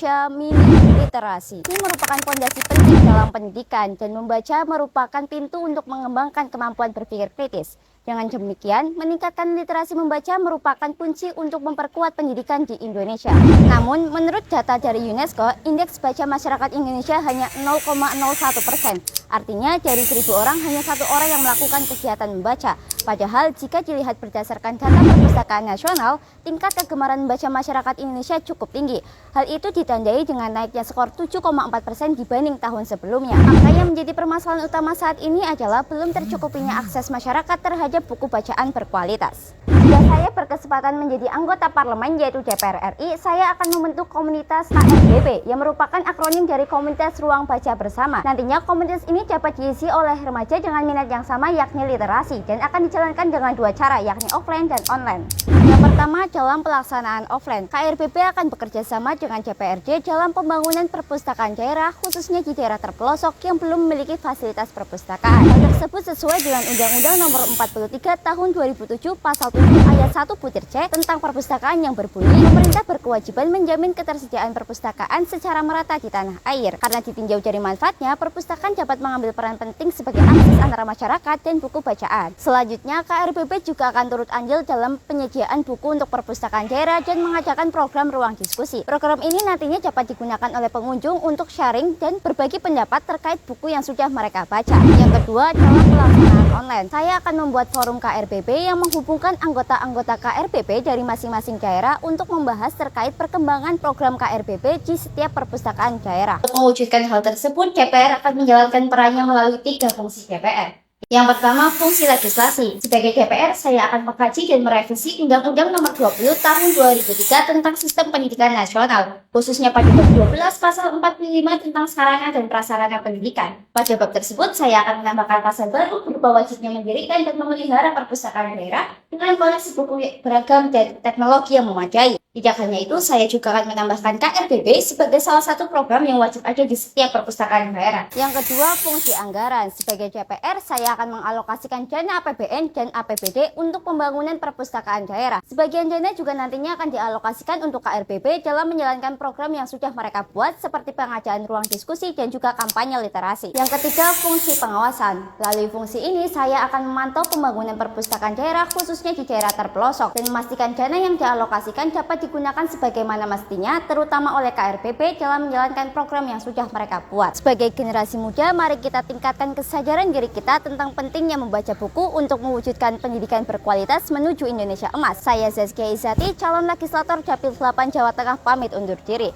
Indonesia Mini Literasi. Ini merupakan fondasi penting dalam pendidikan dan membaca merupakan pintu untuk mengembangkan kemampuan berpikir kritis. Dengan demikian, meningkatkan literasi membaca merupakan kunci untuk memperkuat pendidikan di Indonesia. Namun, menurut data dari UNESCO, indeks baca masyarakat Indonesia hanya 0,01%. Artinya, dari 1.000 orang, hanya 1 orang yang melakukan kegiatan membaca. Padahal, jika dilihat berdasarkan data Perpustakaan Nasional, tingkat kegemaran membaca masyarakat Indonesia cukup tinggi. Hal itu ditandai dengan naiknya skor 7,4% dibanding tahun sebelumnya. Angka yang menjadi permasalahan utama saat ini adalah belum tercukupinya akses masyarakat terhadap buku bacaan berkualitas. Jika saya berkesempatan menjadi anggota parlemen yaitu DPR RI, saya akan membentuk komunitas KRBB yang merupakan akronim dari Komunitas Ruang Baca Bersama. Nantinya komunitas ini dapat diisi oleh remaja dengan minat yang sama yakni literasi dan akan dijalankan dengan 2 cara yakni offline dan online. Yang pertama dalam pelaksanaan offline, KRBB akan bekerja sama dengan DPRD dalam pembangunan perpustakaan daerah khususnya di daerah terpelosok yang belum memiliki fasilitas perpustakaan. Hal tersebut sesuai dengan Undang-Undang Nomor 43 Tahun 2007 Pasal 7 Ayat 1 butir C tentang perpustakaan yang berbunyi, pemerintah berkewajiban menjamin ketersediaan perpustakaan secara merata di tanah air. Karena ditinjau dari manfaatnya, perpustakaan dapat mengambil peran penting sebagai akses antara masyarakat dan buku bacaan. Selanjutnya, KRBB juga akan turut andil dalam penyediaan buku untuk perpustakaan daerah dan mengadakan program ruang diskusi. Program ini nantinya dapat digunakan oleh pengunjung untuk sharing dan berbagi pendapat terkait buku yang sudah mereka baca. Yang kedua, dalam pelaksanaan online, saya akan membuat forum KRBB yang menghubungkan anggota KRBB dari masing-masing daerah untuk membahas terkait perkembangan program KRBB di setiap perpustakaan daerah. Untuk mewujudkan hal tersebut, DPR akan menjalankan perannya melalui 3 fungsi DPR. Yang pertama, fungsi legislasi. Sebagai DPR, saya akan mengkaji dan merevisi Undang-Undang Nomor 20 Tahun 2003 tentang Sistem Pendidikan Nasional, khususnya pada bab 12 Pasal 45 tentang sarana dan prasarana pendidikan. Pada bab tersebut, saya akan menambahkan pasal baru berupa wajibnya mendirikan dan memelihara perpustakaan daerah dengan koleksi buku beragam dan teknologi yang memadai. Tidak hanya itu, saya juga akan menambahkan KRBB sebagai salah satu program yang wajib ada di setiap perpustakaan daerah. Yang kedua, fungsi anggaran. Sebagai DPR, saya akan mengalokasikan dana APBN dan APBD untuk pembangunan perpustakaan daerah. Sebagian dana juga nantinya akan dialokasikan untuk KRBB dalam menjalankan program yang sudah mereka buat seperti pengadaan ruang diskusi dan juga kampanye literasi. Yang ketiga, fungsi pengawasan. Melalui fungsi ini, saya akan memantau pembangunan perpustakaan daerah khususnya di daerah terpelosok dan memastikan dana yang dialokasikan dapat digunakan sebagaimana mestinya, terutama oleh KRBB dalam menjalankan program yang sudah mereka buat. Sebagai generasi muda, mari kita tingkatkan kesadaran diri kita tentang pentingnya membaca buku untuk mewujudkan pendidikan berkualitas menuju Indonesia Emas. Saya Zaskia Izati, calon legislator Dapil 8 Jawa Tengah, pamit undur diri.